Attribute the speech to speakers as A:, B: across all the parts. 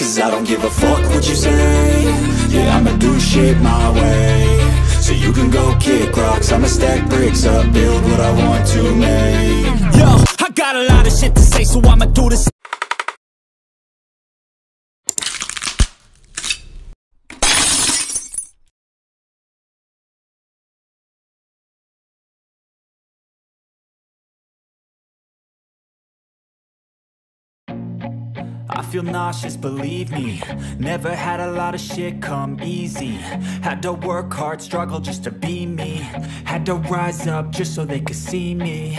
A: 'cause I don't give a fuck what you say. Yeah, I'ma do shit my way. So you can go kick rocks, I'ma stack bricks up, build what I want to make.
B: Yo, I got a lot of shit to say, so I'ma do this. I feel nauseous, believe me. Never had a lot of shit come easy. Had to work hard, struggle just to be me. Had to rise up just so they could see me.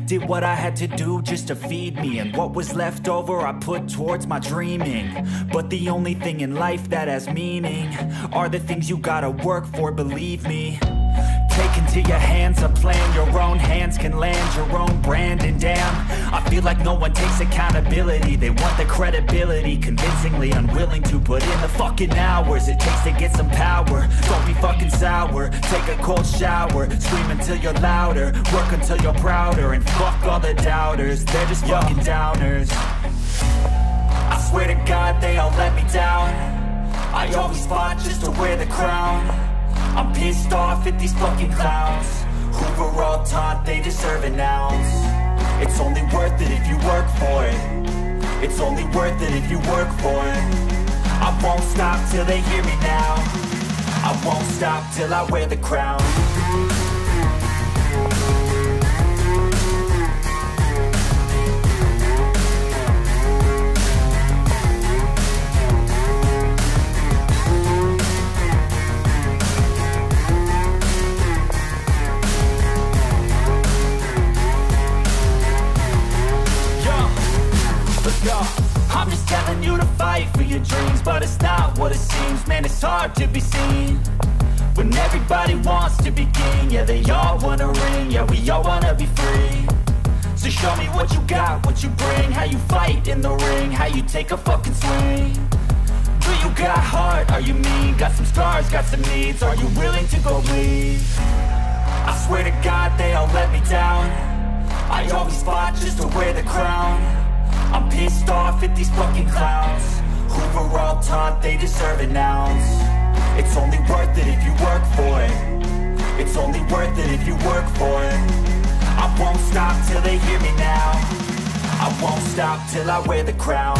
B: Did what I had to do just to feed me. And what was left over I put towards my dreaming. But the only thing in life that has meaning are the things you gotta work for, believe me. Take into your hands a plan, your own hands can land your own brand. And damn, I feel like no one takes accountability. They want the credibility, convincingly unwilling to put in the fucking hours it takes to get some power. Don't be fucking sour, take a cold shower, scream until you're louder, work until you're prouder. And fuck all the doubters, they're just fucking downers. I swear to God they all let me down. I always fought just to wear the crown. I'm pissed off at these fucking clowns who were all taught they deserve an ounce. It's only worth it if you work for it. It's only worth it if you work for it. I won't stop till they hear me now. I won't stop till I wear the crown. I'm just telling you to fight for your dreams, but it's not what it seems. Man, it's hard to be seen when everybody wants to be king. Yeah, they all wanna ring, yeah, we all wanna be free. So show me what you got, what you bring, how you fight in the ring, how you take a fucking swing. Do you got heart, are you mean? Got some scars, got some needs, are you willing to go bleed? I swear to God they all let me down. I always fought just to wear the crown. I'm pissed off at these fucking clowns who were all taught they deserve an ounce. It's only worth it if you work for it. It's only worth it if you work for it. I won't stop till they hear me now. I won't stop till I wear the crown.